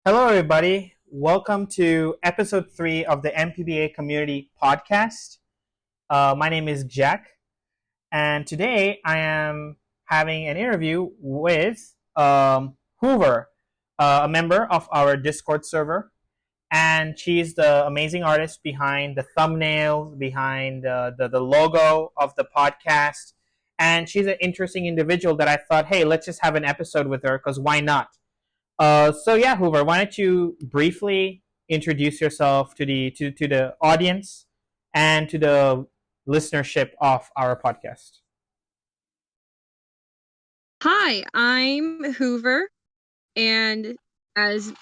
Hello, everybody. Welcome to episode 3 of the MPBA Community Podcast. My name is Jack, and today I am having an interview with Hoover, a member of our Discord server. And she's the amazing artist behind the thumbnails, behind the logo of the podcast. And she's an interesting individual that I thought, hey, let's just have an episode with her because why not? So yeah, Hoover, why don't you briefly introduce yourself to the audience and to the listenership of our podcast? Hi, I'm Hoover, and as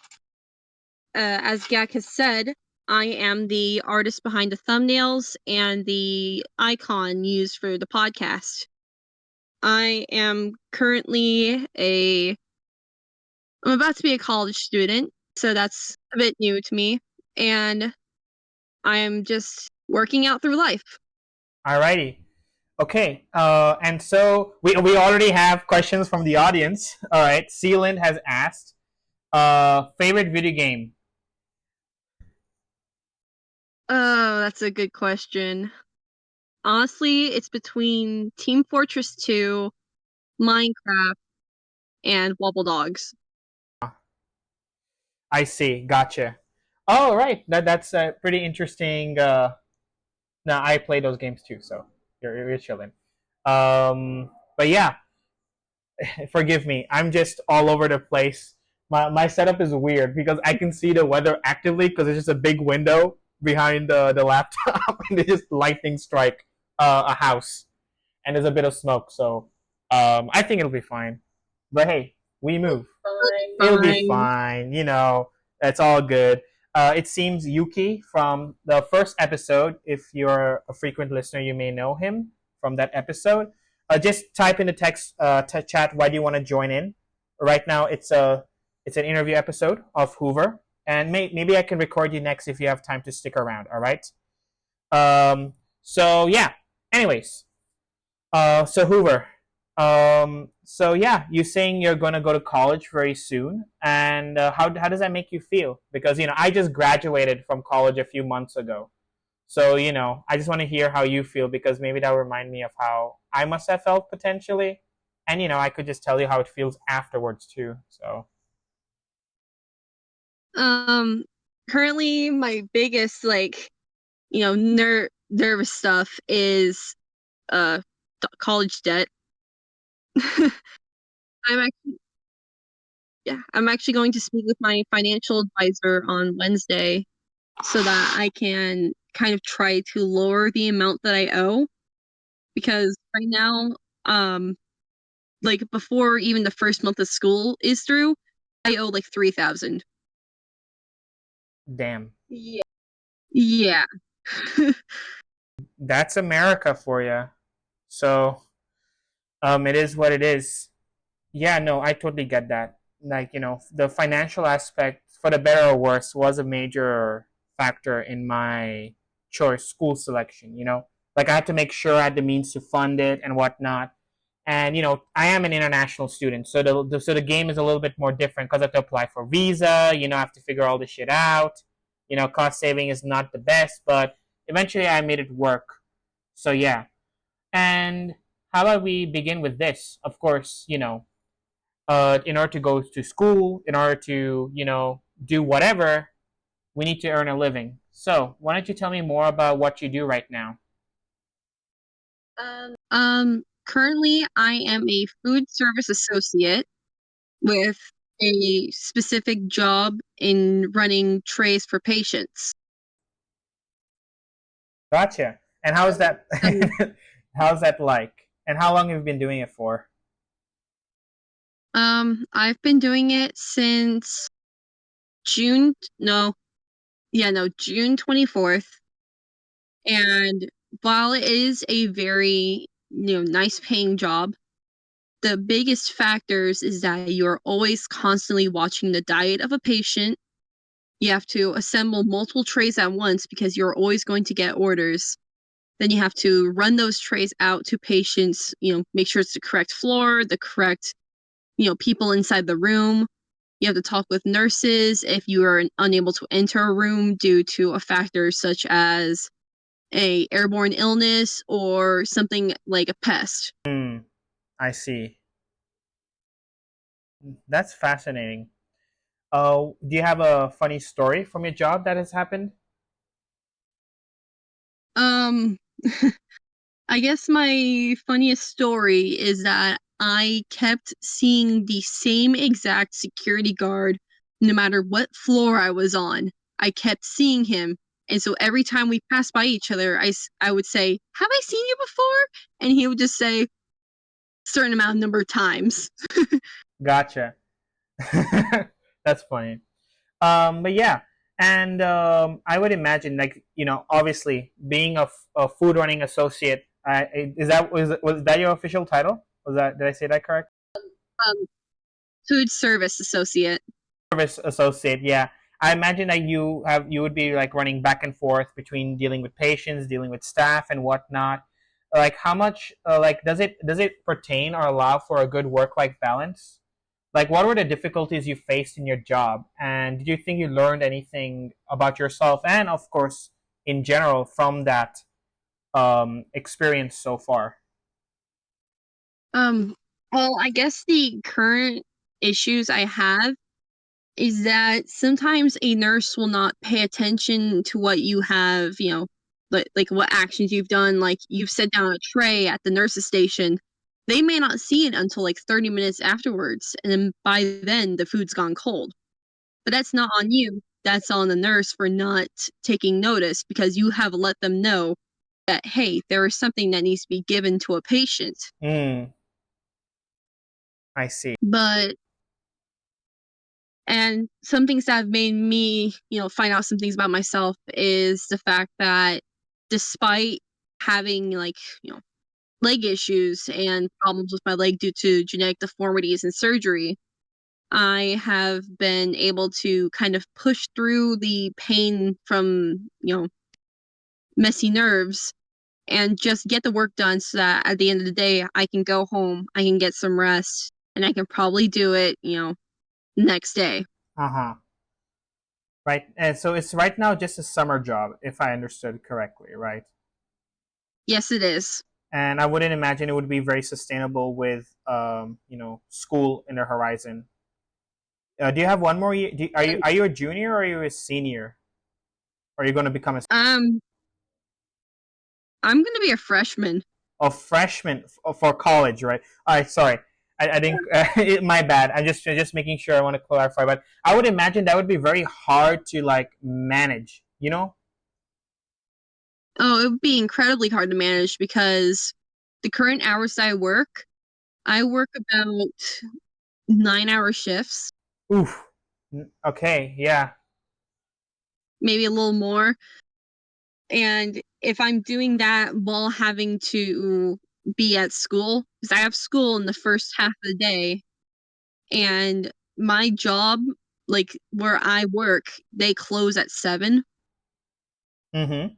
as Gak has said, I am the artist behind the thumbnails and the icon used for the podcast. I am currently I'm about to be a college student, so that's a bit new to me, and I'm just working out through life. Alrighty. Okay. And so we already have questions from the audience. All right. Sealand has asked, favorite video game. Oh, that's a good question. Honestly, it's between Team Fortress 2, Minecraft, and Wobble Dogs. I see. Gotcha. Oh, right. That's pretty interesting. No, I play those games too, so you're chilling. But yeah, forgive me. I'm just all over the place. My setup is weird because I can see the weather actively because it's just a big window behind the laptop and they just lightning strike a house and there's a bit of smoke. So I think it'll be fine. But hey, we move. It'll be Fine. fine. It's all good. It seems Yuki from the first episode. If you're a frequent listener, you may know him from that episode. Just type in the text chat. Why do you want to join in? Right now, it's an interview episode of Hoover, and maybe I can record you next if you have time to stick around. All right. So yeah. Anyways, so Hoover, so yeah, you're saying you're gonna go to college very soon, and how does that make you feel? Because I just graduated from college a few months ago, so I just want to hear how you feel because maybe that will remind me of how I must have felt potentially, and I could just tell you how it feels afterwards too. So Um, Currently, my biggest nervous stuff is uh college debt. I'm actually I'm actually going to speak with my financial advisor on Wednesday so that I can kind of try to lower the amount that I owe because right now, um, like before even the first month of school is through, I owe like 3,000. damn, Yeah. that's America for you. So it is what it is. Yeah, no, I totally get that. Like, the financial aspect, for the better or worse, was a major factor in my choice school selection, Like, I had to make sure I had the means to fund it and whatnot. And, I am an international student, so the game is a little bit more different because I have to apply for visa, I have to figure all this shit out. Cost saving is not the best, but eventually I made it work. So, yeah. And how about we begin with this? Of course, in order to go to school, in order to, do whatever, we need to earn a living. So, why don't you tell me more about what you do right now? Currently I am a food service associate with a specific job in running trays for patients. Gotcha. And how's that? So, How's that like? And how long have you been doing it for? I've been doing it since June, no, yeah, no, June 24th. And while it is a very, nice paying job, the biggest factors is that you're always constantly watching the diet of a patient. You have to assemble multiple trays at once because you're always going to get orders. Then you have to run those trays out to patients, make sure it's the correct floor, the correct, people inside the room. You have to talk with nurses if you are unable to enter a room due to a factor such as a airborne illness or something like a pest. Hmm, I see. That's fascinating. Do you have a funny story from your job that has happened? Um, I guess my funniest story is that I kept seeing the same exact security guard no matter what floor I was on. I kept seeing him. And so every time we passed by each other, I would say, "Have I seen you before?" And he would just say, certain amount number of times. Gotcha. That's funny. But yeah, and I would imagine, like, obviously being a food running associate. Was that your official title? Was that Did I say that correct? Um, food service associate. Service associate. Yeah, I imagine that you would be like running back and forth between dealing with patients, dealing with staff, and whatnot. Like, how much like does it pertain or allow for a good work life balance? Like, what were the difficulties you faced in your job, and did you think you learned anything about yourself and, of course, in general from that experience so far? Um, well, I guess the current issues I have is that sometimes a nurse will not pay attention to what you have, like what actions you've done. Like you've set down a tray at the nurse's station. They may not see it until like 30 minutes afterwards. And then by then, the food's gone cold. But that's not on you. That's on the nurse for not taking notice because you have let them know that, hey, there is something that needs to be given to a patient. Mm, I see. But And some things that have made me, find out some things about myself is the fact that despite having leg issues and problems with my leg due to genetic deformities and surgery, I have been able to kind of push through the pain from, messy nerves and just get the work done so that at the end of the day I can go home, I can get some rest, and I can probably do it, next day. Uh huh. Right. And so it's right now just a summer job, if I understood correctly, right? Yes, it is. And I wouldn't imagine it would be very sustainable with school in the horizon. Do you have one more year? Are you a junior or are you a senior? Or are you going to become Um, I'm gonna be a freshman. a freshman for college, right? All right, sorry. I didn't. My bad. I'm just making sure. I want to clarify, but I would imagine that would be very hard to like manage. You know? Oh, it would be incredibly hard to manage because the current hours that I work about 9-hour shifts, Oof. Okay. Yeah. maybe a little more. And if I'm doing that while having to be at school, because I have school in the first half of the day, and my job, like where I work, they close at 7. Mm-hmm.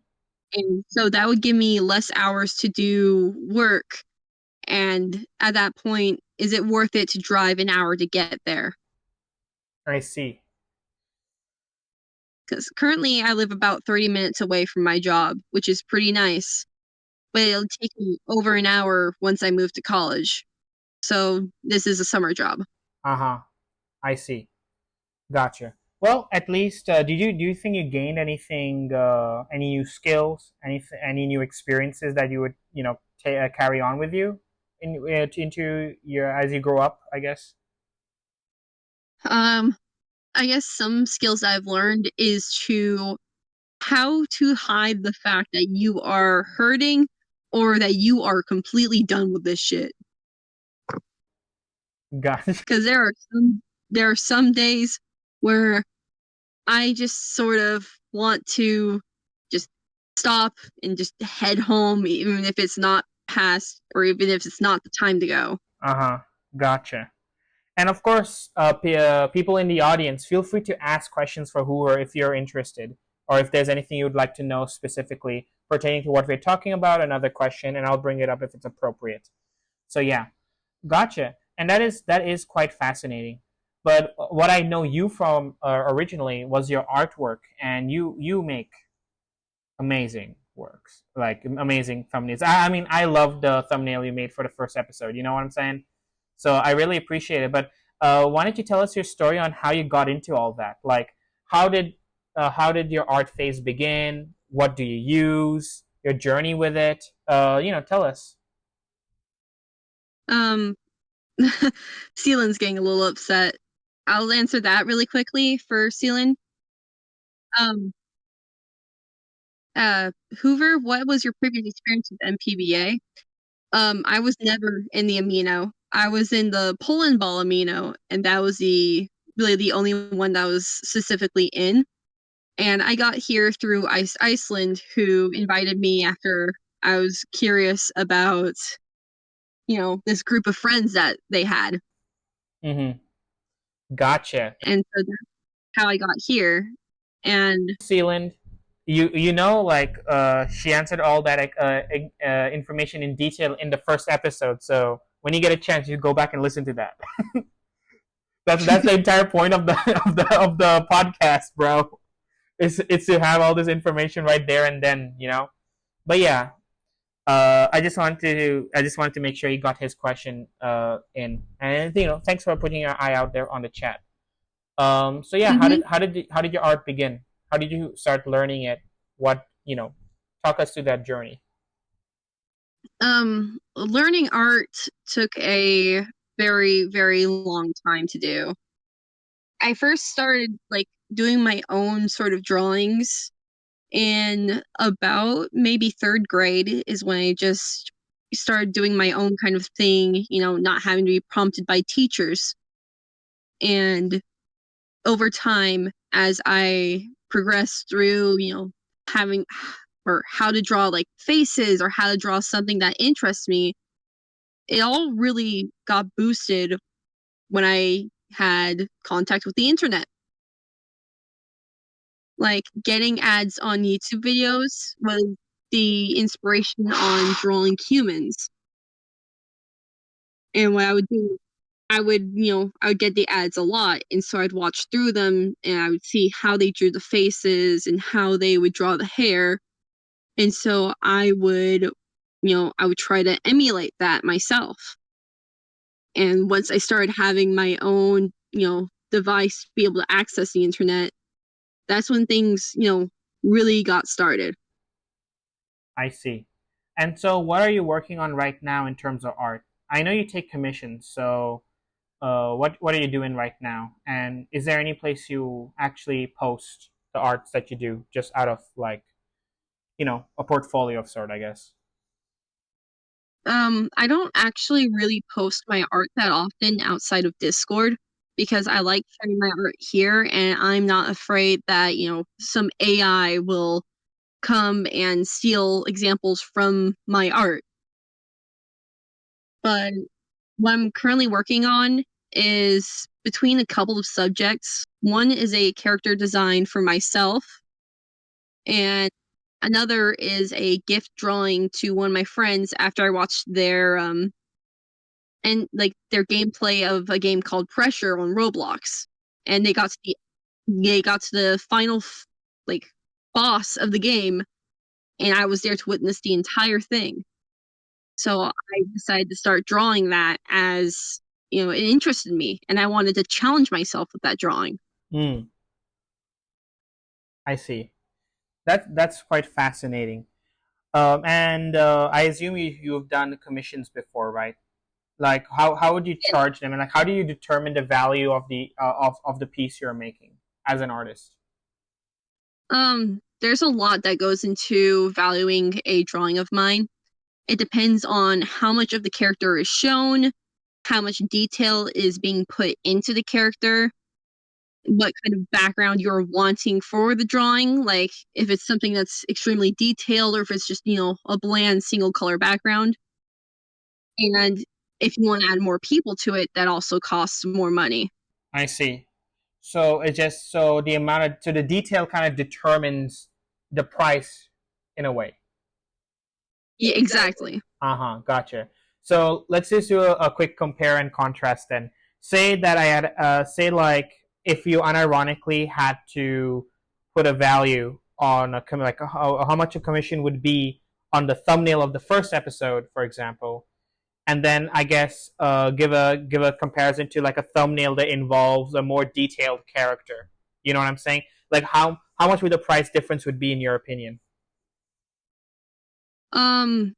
And so that would give me less hours to do work. And at that point, is it worth it to drive an hour to get there? I see. Because currently I live about 30 minutes away from my job, which is pretty nice. But it'll take me over an hour once I move to college. So this is a summer job. Uh huh. I see. Gotcha. Well, at least, do you think you gained anything, any new skills, any new experiences that you would carry on with you into your as you grow up? I guess. Um, I guess some skills I've learned is to how to hide the fact that you are hurting or that you are completely done with this shit. Gotcha. Because there are some days where I just sort of want to just stop and just head home, even if it's not past or even if it's not the time to go. Uh huh. Gotcha. And of course, people in the audience, feel free to ask questions for Hoover if you're interested, or if there's anything you'd like to know specifically pertaining to what we're talking about. Another question, and I'll bring it up if it's appropriate. So yeah, gotcha. And that is quite fascinating. But what I know you from originally was your artwork, and you make amazing works, like amazing thumbnails. I mean, I love the thumbnail you made for the first episode. You know what I'm saying? So I really appreciate it. But why don't you tell us your story on how you got into all that? Like, how did how did your art phase begin? What do you use? Your journey with it? Tell us. Um, Sealand's getting a little upset. I'll answer that really quickly for Sealand. Um, Hoover, what was your previous experience with MPBA? I was never in the amino. I was in the Poland ball amino, and that was the only one that was specifically in. And I got here through Iceland, who invited me after I was curious about, this group of friends that they had. Mm-hmm. Gotcha. And so that's how I got here. And Sealand, like she answered all that information in detail in the first episode. So when you get a chance, you go back and listen to that. That's the entire point of the of the podcast, bro. It's to have all this information right there and then. But yeah, I just wanted to make sure he got his question in, and thanks for putting your eye out there on the chat. So yeah, how mhm. did how did your art begin? How did you start learning it? Talk us through that journey. Learning art took a very, very long time to do. I first started like doing my own sort of drawings in about maybe third grade is when I just started doing my own kind of thing, not having to be prompted by teachers. And over time, as I progressed through, having or how to draw like faces or how to draw something that interests me, it all really got boosted when I had contact with the internet. Like getting ads on YouTube videos was the inspiration on drawing humans. And what I would do, I would get the ads a lot, and so I'd watch through them and I would see how they drew the faces and how they would draw the hair. And so I would try to emulate that myself. And once I started having my own, device to be able to access the internet, that's when things, really got started. I see. And so, what are you working on right now in terms of art? I know you take commissions, so what are you doing right now? And is there any place you actually post the arts that you do, just out of like a portfolio of sort, I guess? I don't actually really post my art that often outside of Discord because I like sharing my art here and I'm not afraid that, some AI will come and steal examples from my art. But what I'm currently working on is between a couple of subjects. One is a character design for myself, and another is a gift drawing to one of my friends after I watched their gameplay of a game called Pressure on Roblox, and they got to the final like boss of the game, and I was there to witness the entire thing. So I decided to start drawing that as it interested me, and I wanted to challenge myself with that drawing. Hmm. I see. That's quite fascinating. And I assume you've done commissions before, right? Like how would you charge them, and like how do you determine the value of the piece you're making as an artist? There's a lot that goes into valuing a drawing of mine. It depends on how much of the character is shown, how much detail is being put into the character, what kind of background you're wanting for the drawing, like if it's something that's extremely detailed or if it's just, a bland single color background. And if you want to add more people to it, that also costs more money. I see. So it just so the amount of so the detail kind of determines the price in a way. Yeah, exactly. Uh huh. Gotcha. So let's just do a quick compare and contrast then. say that I had say like if you unironically had to put a value on like how much a commission would be on the thumbnail of the first episode, for example, and then I guess give a comparison to like a thumbnail that involves a more detailed character. You know what I'm saying? Like how much would the price difference would be in your opinion? Um,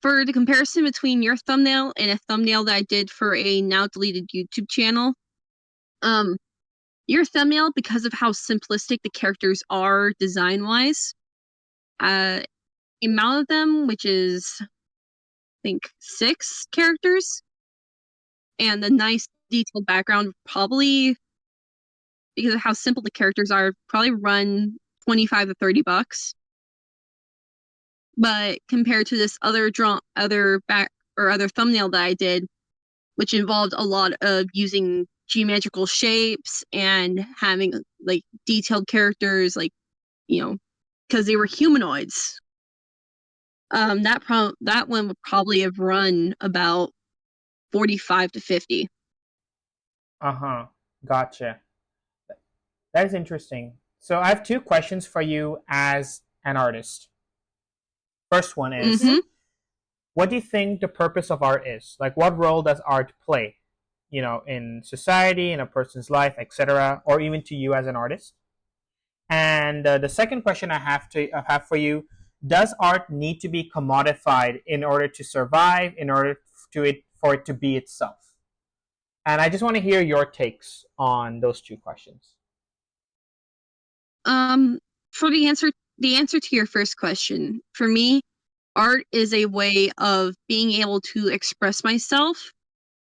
for the comparison between your thumbnail and a thumbnail that I did for a now deleted YouTube channel, um, your thumbnail, because of how simplistic the characters are design wise, uh, the amount of them, which is I think 6 characters, and the nice detailed background, probably because of how simple the characters are, probably run 25 to 30 bucks. But compared to this other thumbnail that I did, which involved a lot of using geometrical shapes and having like detailed characters, like because they were humanoids. That one would probably have run about 45 to 50. Uh huh. Gotcha. That is interesting. So I have two questions for you as an artist. First one is, Mm-hmm. what do you think the purpose of art is? Like, what role does art play? You know, in society, in a person's life, etc., or even to you as an artist. And the second question I have for you: does art need to be commodified in order to survive? In order to it for it to be itself? And I just want to hear your takes on those two questions. Um, for the answer to your first question, for me, art is a way of being able to express myself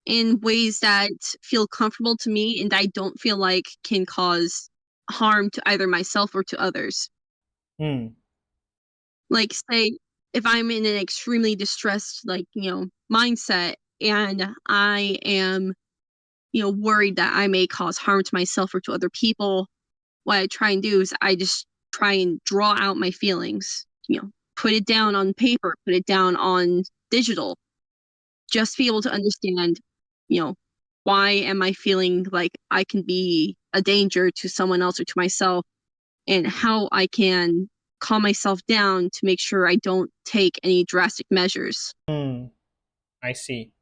in ways that feel comfortable to me and I don't feel like can cause harm to either myself or to others. Hmm. Like, say, if I'm in an extremely distressed, mindset, and I am, worried that I may cause harm to myself or to other people, what I try and do is I just try and draw out my feelings, put it down on paper, put it down on digital, just be able to understand, you know, why am I feeling like I can be a danger to someone else or to myself, and how I can calm myself down to make sure I don't take any drastic measures. Hmm. I see.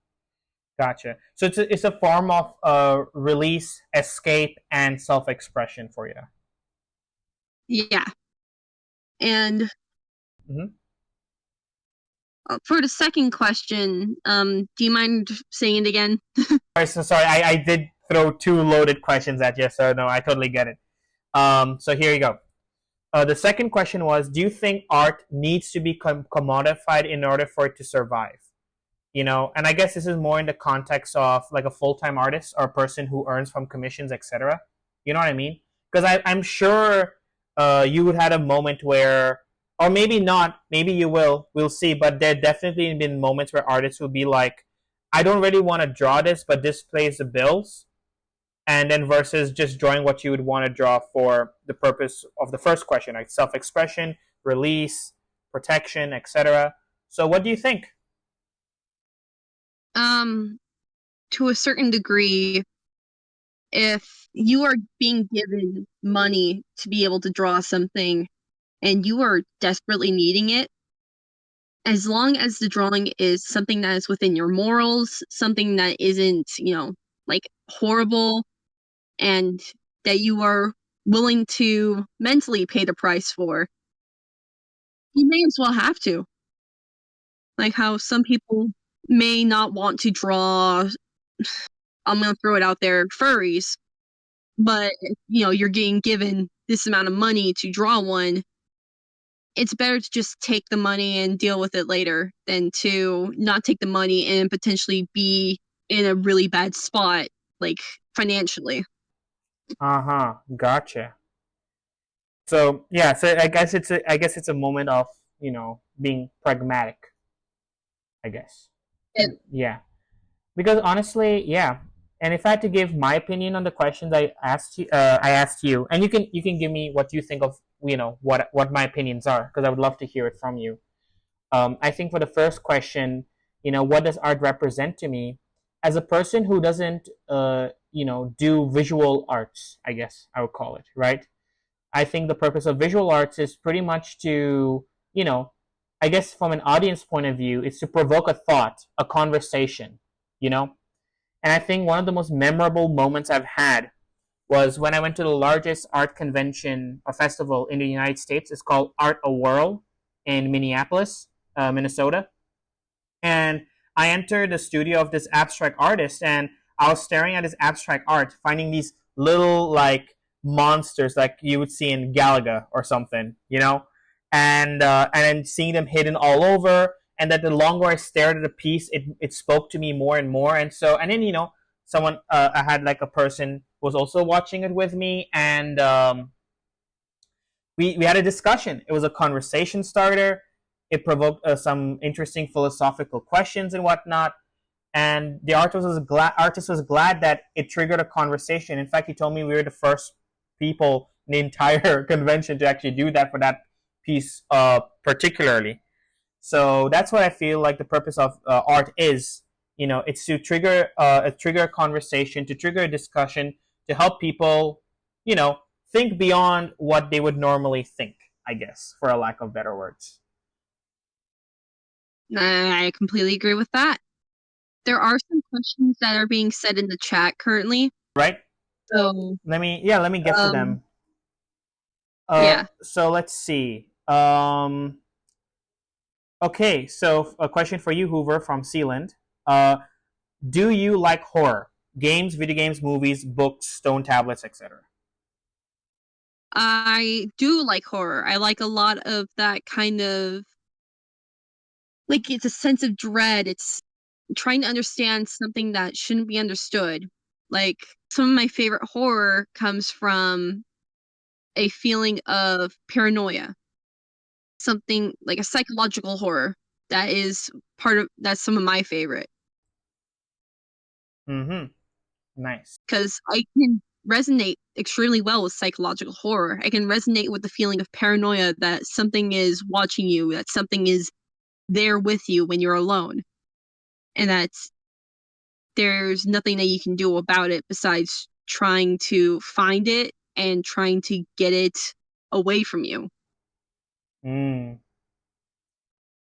Gotcha. So it's a form of release, escape, and self expression for you. Yeah. And Mm-hmm. for the second question, do you mind saying it again? Sorry, I did throw two loaded questions at you, so no, I totally get it. So here you go. The second question was: do you think art needs to be commodified in order for it to survive? You know, and I guess this is more in the context of like a full time artist or a person who earns from commissions, etc. You know what I mean? Because I'm sure you would had a moment where, or maybe not, maybe you will, we'll see. But there definitely been moments where artists will be like, I don't really want to draw this, but this pays the bills, and then versus just drawing what you would want to draw for the purpose of the first question, like self expression, release, protection, etc. So, what do you think? Um, to a certain degree, if you are being given money to be able to draw something and you are desperately needing it, as long as the drawing is something that is within your morals, something that isn't, like horrible, and that you are willing to mentally pay the price for, you may as well have to. Like how some people may not want to draw, I'm going to throw it out there, furries, but you're getting given this amount of money to draw one. It's better to just take the money and deal with it later than to not take the money and potentially be in a really bad spot, like financially. Uh huh. Gotcha. So yeah, so I guess it's a moment of being pragmatic. I guess. And, Yeah, because honestly, yeah. And if I had to give my opinion on the questions I asked you, and you can give me what you think of what my opinions are, because I would love to hear it from you. I think for the first question, what does art represent to me? as a person who doesn't, do visual arts, I guess I would call it, right? I think the purpose of visual arts is pretty much to, you know, I guess from an audience point of view, it's to provoke a thought, a conversation, you know? And I think one of the most memorable moments I've had was when I went to the largest art convention or festival in the United States. It's called Art a Whirl in Minneapolis, Minnesota. And I entered the studio of this abstract artist, and I was staring at his abstract art, finding these little like monsters like you would see in Galaga or something, and then seeing them hidden all over. And that the longer I stared at the piece, it spoke to me more and more. And then someone, I had like a person was also watching it with me, and we had a discussion. It was a conversation starter. It provoked some interesting philosophical questions and whatnot. And the artist was glad that it triggered a conversation. In fact, he told me we were the first people in the entire convention to actually do that for that piece, particularly. So that's what I feel like the purpose of art is. It's to trigger a conversation, to trigger a discussion, to help people, think beyond what they would normally think. I guess, for a lack of better words. I completely agree with that. There are some questions that are being said in the chat currently. Right? So, Let me get to um, them. yeah. So let's see. Okay, so a question for you, Hoover from Sealand. Do you like horror? Games, video games, movies, books, stone tablets, etc. I do like horror. I like a lot of that kind of like it's a sense of dread. It's trying to understand something that shouldn't be understood. Like some of my favorite horror comes from a feeling of paranoia. Something like a psychological horror that is that's some of my favorite Mm-hmm. Nice. because I can resonate extremely well with psychological horror. I can resonate with the feeling of paranoia that something is watching you, that something is there with you when you're alone, and that there's nothing that you can do about it besides trying to find it and trying to get it away from you. Mm,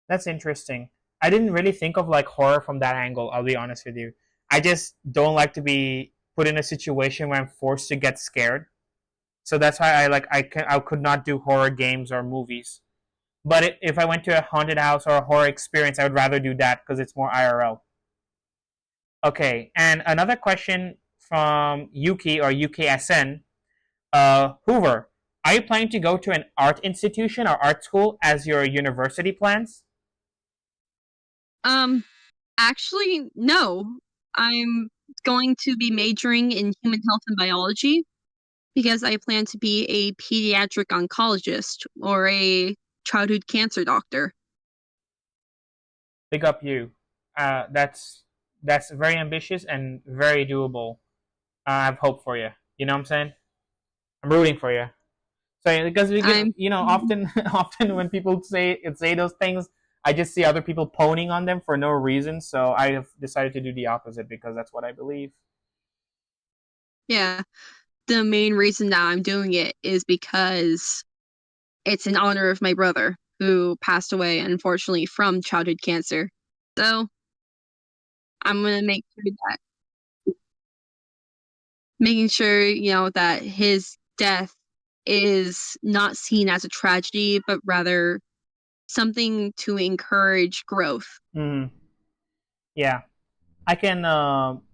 that's interesting. I didn't really think of like horror from that angle. I'll be honest with you. I just don't like to be put in a situation where I'm forced to get scared. So that's why I could not do horror games or movies. But if I went to a haunted house or a horror experience, I would rather do that because it's more IRL. Okay, and another question from Yuki or UKSN. Hoover, are you planning to go to an art institution or art school as your university plans? Um, Actually, no. I'm going to be majoring in human health and biology because I plan to be a pediatric oncologist or a childhood cancer doctor. Big up you. That's very ambitious and very doable. I have hope for you. You know what I'm saying? I'm rooting for you. So because I'm often often when people say those things, I just see other people poning on them for no reason. So I have decided to do the opposite because that's what I believe. yeah. The main reason that I'm doing it is because it's in honor of my brother who passed away unfortunately from childhood cancer. So, I'm going to making sure, that his death is not seen as a tragedy, but rather something to encourage growth. Mm, yeah, I can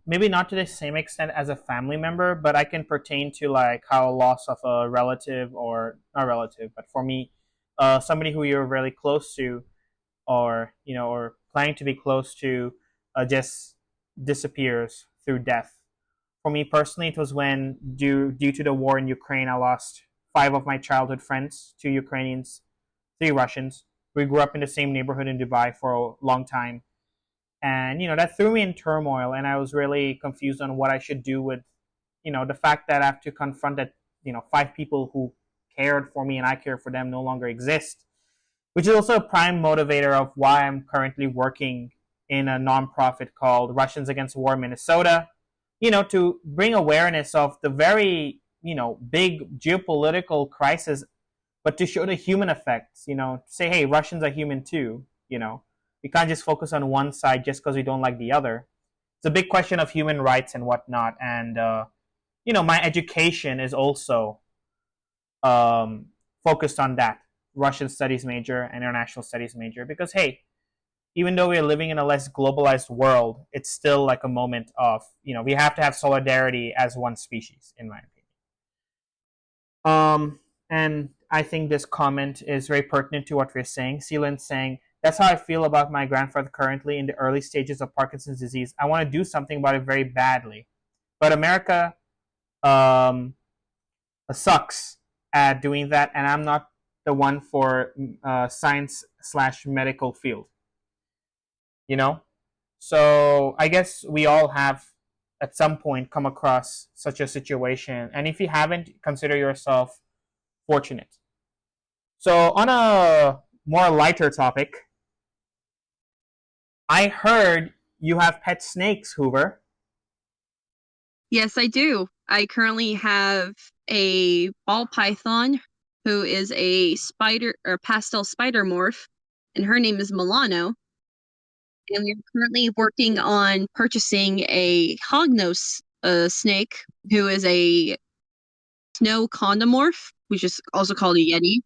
maybe not to the same extent as a family member, but I can pertain to like how loss of a relative or not relative, but for me, somebody who you're really close to, or planning to be close to, just disappears through death. For me personally, it was when due to the war in Ukraine, I lost five of my childhood friends, two Ukrainians, three Russians. We grew up in the same neighborhood in Dubai for a long time, and that threw me in turmoil, and I was really confused on what I should do with the fact that I have to confront that five people who cared for me and I care for them no longer exist, which is also a prime motivator of why I'm currently working in a nonprofit called Russians Against War Minnesota, to bring awareness of the very, big geopolitical crisis, but to show the human effects, say, hey, Russians are human too, we can't just focus on one side just because we don't like the other. It's a big question of human rights and whatnot. And, my education is also um, focused on that Russian studies major and international studies major because, hey, even though we're living in a less globalized world, it's still like a moment of, we have to have solidarity as one species, in my opinion. And I think this comment is very pertinent to what we're saying. Sealand's saying, that's how I feel about my grandfather currently in the early stages of Parkinson's disease. I want to do something about it very badly. But America um, sucks at doing that, and I'm not the one for science/medical field. You know, so I guess we all have at some point come across such a situation, and if you haven't, consider yourself fortunate. So on a more lighter topic, I heard you have pet snakes, Hoover. Yes, I do. I currently have a ball python who is a spider or pastel spider morph, and her name is Milano. And we are currently working on purchasing a hognose snake who is a snow condomorph, which is also called a yeti,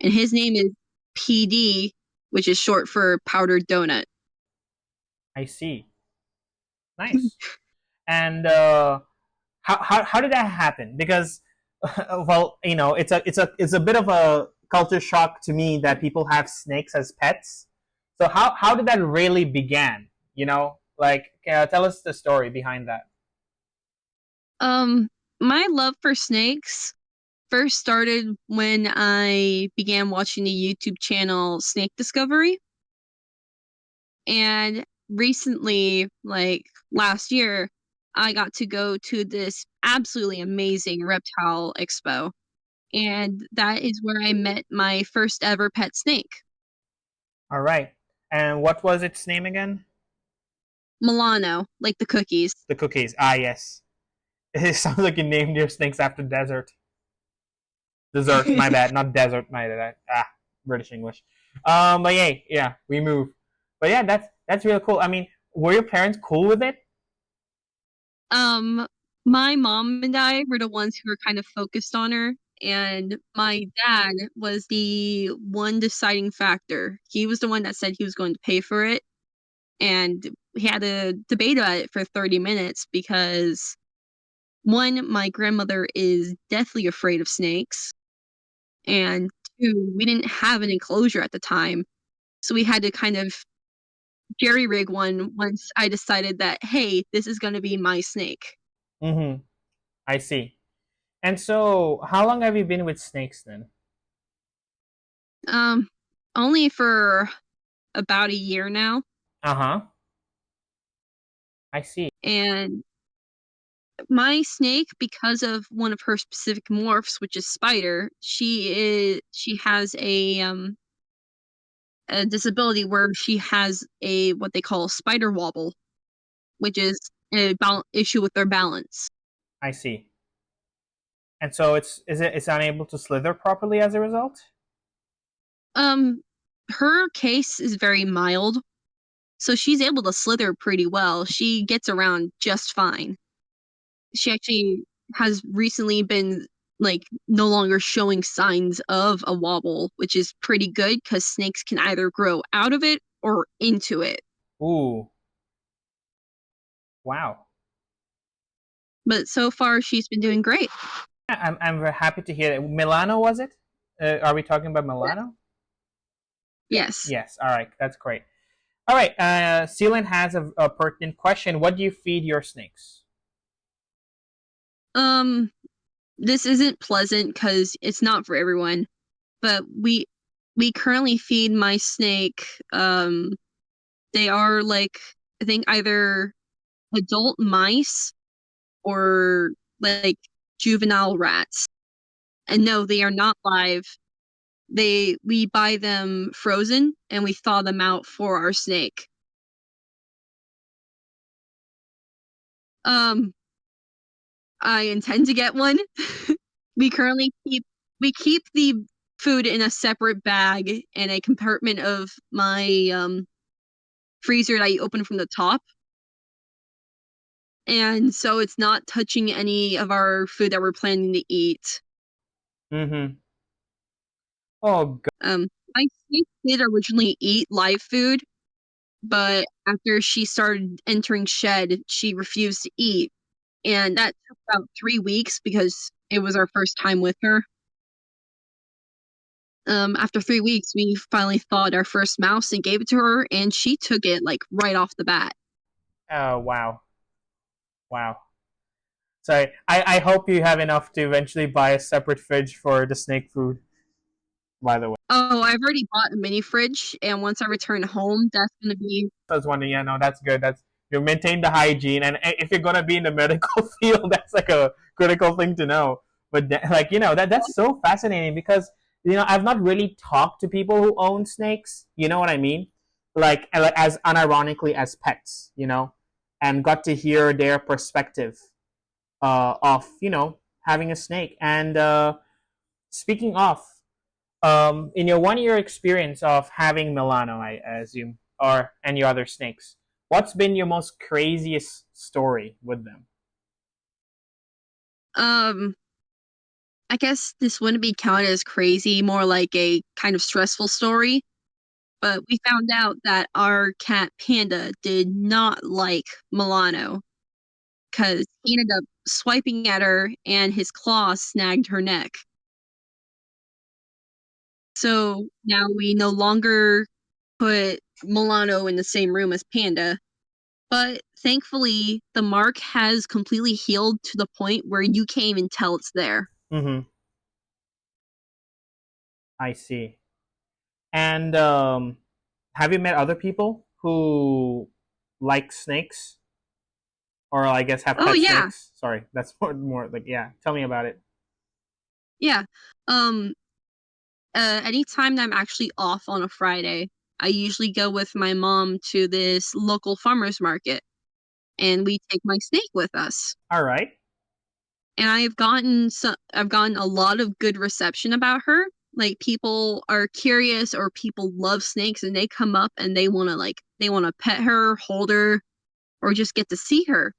and his name is PD, which is short for powdered donut. I see. Nice. And how did that happen? Because well, it's a bit of a culture shock to me that people have snakes as pets. So how did that really began? Like tell us the story behind that. Um, my love for snakes first started when I began watching the YouTube channel Snake Discovery. And recently, like last year, I got to go to this absolutely amazing reptile expo. And that is where I met my first ever pet snake, All right. And what was its name again? Milano, like the cookies. The cookies. Ah, yes. It sounds like you named your snakes after desert. Dessert. My bad. Not desert. My bad. British English. But yeah, we move. But yeah, that's really cool. I mean, were your parents cool with it? Um, my mom and I were the ones who were kind of focused on her, and my dad was the one deciding factor. He was the one that said he was going to pay for it, and we had a debate about it for 30 minutes because one, my grandmother is deathly afraid of snakes, and two, we didn't have an enclosure at the time, so we had to kind of jerry rig one once I decided that, hey, this is going to be my snake. Mm-hmm. I see. And so, how long have you been with snakes then? Um, only for about a year now, Uh huh. I see. and my snake, because of one of her specific morphs, which is Spider, she has a disability where she has a what they call spider wobble, which is a issue with their balance. I see. And so it's unable to slither properly as a result. Um, her case is very mild, so she's able to slither pretty well. She gets around just fine. She actually has recently been like no longer showing signs of a wobble, which is pretty good because snakes can either grow out of it or into it. Ooh, wow. But so far, she's been doing great. Yeah, I'm very happy to hear that. Milano was it? Are we talking about Milano? Yes. Yes. All right. That's great. All right. Sealant has a pertinent question. What do you feed your snakes? Um, this isn't pleasant because it's not for everyone, but we currently feed my snake. They are like I think either adult mice or like juvenile rats. And no, they are not live. We buy them frozen and we thaw them out for our snake. Um, I intend to get one. We currently keep the food in a separate bag in a compartment of my, freezer that you open from the top, and so it's not touching any of our food that we're planning to eat. Mm-hmm. Oh, My snake did originally eat live food, but after she started entering shed, she refused to eat, and that took about 3 weeks because it was our first time with her. After 3 weeks, we finally thawed our first mouse and gave it to her, and she took it, like, right off the bat. oh wow, wow. So I hope you have enough to eventually buy a separate fridge for the snake food. By the way, Oh, I've already bought a mini fridge, and once I return home, that's gonna be I was wondering. Yeah, no, that's good. That's you maintain the hygiene, and if you're gonna be in the medical field, that's like a critical thing to know. But like that's so fascinating because I've not really talked to people who own snakes. You know what I mean? Like as unironically as pets. And got to hear their perspective of having a snake. And speaking of, in your 1 year experience of having Milano, I assume, or any other snakes, what's been your most craziest story with them? um, I guess this wouldn't be counted as crazy, more like a kind of stressful story, but we found out that our cat Panda did not like Milano because he ended up swiping at her and his claws snagged her neck. So now we no longer put Milano in the same room as Panda, but thankfully the mark has completely healed to the point where you can't even tell it's there. Mm-hmm. I see. And have you met other people who like snakes, or I guess have Oh pet yeah, snakes? Sorry, that's more like yeah. Tell me about it. yeah. Um, Anytime that I'm actually off on a Friday, I usually go with my mom to this local farmers market, and we take my snake with us. All right. And I've gotten a lot of good reception about her. Like, people are curious or people love snakes and they come up and they wanna pet her, hold her, or just get to see her.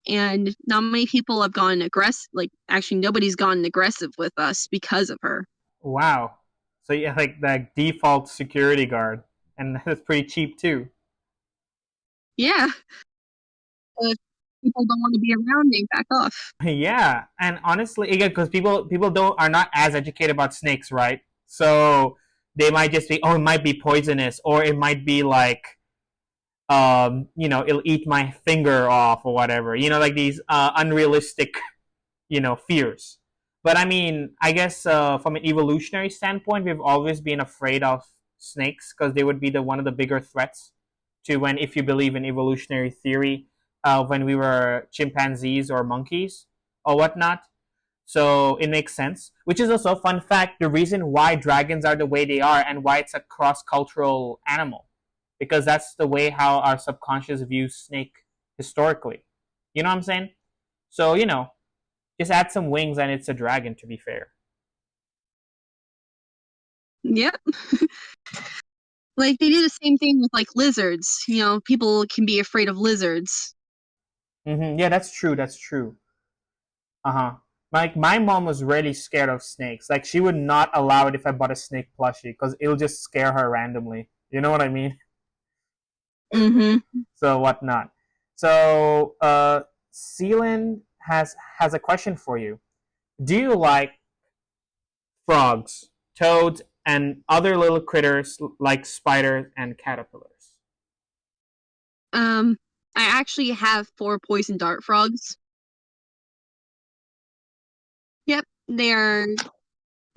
And not many people have gone aggressive. Like, actually nobody's gotten aggressive with us because of her. Wow. So yeah, like the default security guard, and that's pretty cheap too. Yeah, if people don't wanna be around, they back off. Yeah, and honestly, again, because people don't are not as educated about snakes, right? So they might just be, oh, it might be poisonous, or it might be like, it'll eat my finger off or whatever. Like these unrealistic, fears. But I mean, I guess from an evolutionary standpoint, we've always been afraid of snakes because they would be the one of the bigger threats to when, if you believe in evolutionary theory, when we were chimpanzees or monkeys or whatnot. So it makes sense. Which is also a fun fact: the reason why dragons are the way they are and why it's a cross-cultural animal, because that's the way how our subconscious views snake historically. You know what I'm saying? So just add some wings and it's a dragon, to be fair. Yep. Like, they do the same thing with, like, lizards. People can be afraid of lizards. Yeah, that's true. That's true. Uh-huh. Like my mom was really scared of snakes. Like she would not allow it if I bought a snake plushie because it'll just scare her randomly. You know what I mean? Mhm. So whatnot. So Sealand has a question for you. Do you like frogs, toads, and other little critters like spiders and caterpillars? Um, I actually have 4 poison dart frogs. Yep, they are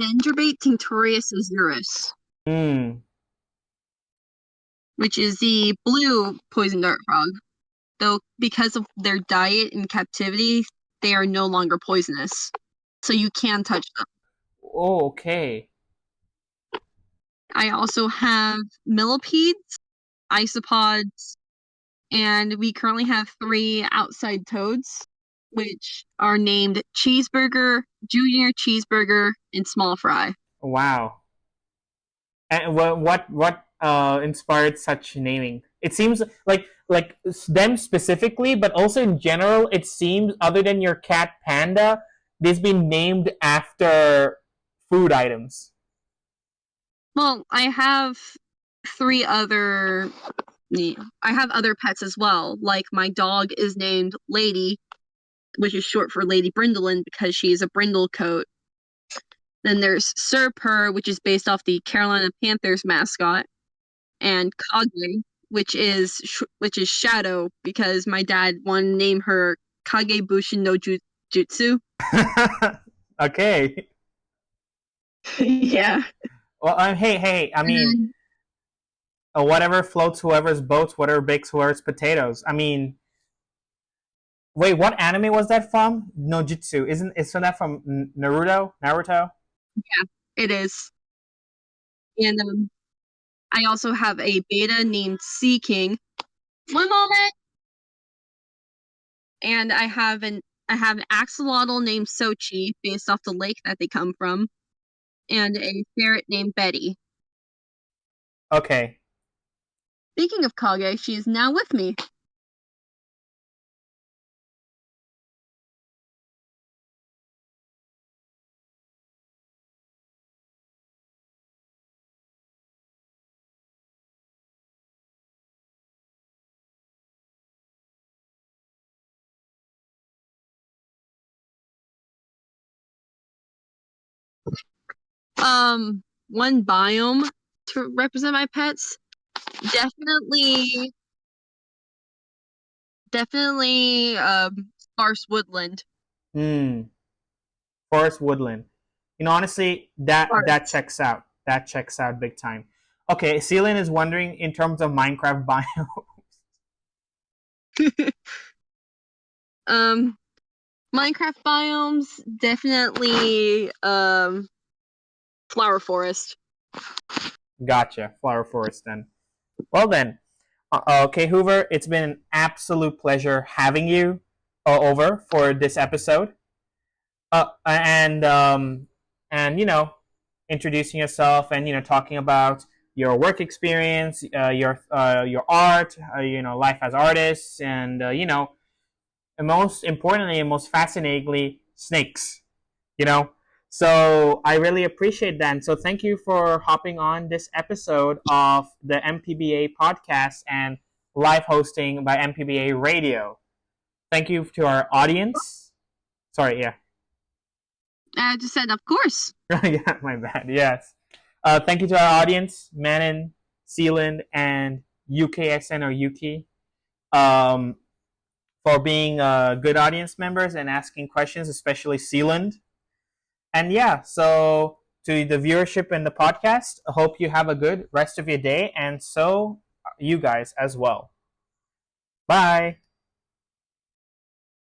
Dendrobate tinctorius azurus, Hmm. which is the blue poison dart frog. Though because of their diet in captivity, they are no longer poisonous, so you can touch them. Oh, okay. I also have millipedes, isopods, And we currently have 3 outside toads, which are named Cheeseburger, Junior Cheeseburger, and Small Fry. Wow. And inspired such naming? It seems like them specifically, but also in general, it seems other than your cat Panda, they've been named after food items. Well, I have 3 other I have other pets as well. Like my dog is named Lady, which is short for Lady Brindlin because she is a brindle coat. Then there's Sir Purr, which is based off the Carolina Panthers mascot, and Kage, which is Shadow because my dad wanted to name her Kage Bushin no Jutsu. Okay. Yeah. Well, hey. I mean, And whatever floats whoever's boat, whatever bakes whoever's potatoes. I mean, wait, what anime was that from? No Jitsu. Isn't that from Naruto? Naruto? yeah, it is. And I also have a beta named Sea King. One moment. And I have an axolotl named Sochi, based off the lake that they come from, and a ferret named Betty. Okay. Speaking of Kage, she is now with me. One biome to represent my pets. Definitely, sparse woodland. Hmm. Forest woodland. Honestly, that Forest. checks out. That checks out big time. Okay, Celine is wondering in terms of Minecraft biome. um, Minecraft biomes, definitely, flower forest. Gotcha. Flower forest then. Well then. Okay, Hoover, it's been an absolute pleasure having you over for this episode. And introducing yourself and talking about your work experience, your art, life as artists, and and most importantly and most fascinatingly, snakes. You know, so I really appreciate that. And so thank you for hopping on this episode of the MPBA podcast and live hosting by MPBA Radio. Thank you to our audience. Sorry, yeah. I just said, of course. Yeah, my bad. Yes. Thank you to our audience, Manon, Sealand, and UKSN or Yuki, um, for being good audience members and asking questions, especially Sealand. And yeah, so to the viewership and the podcast, I hope you have a good rest of your day, and so you guys as well. Bye.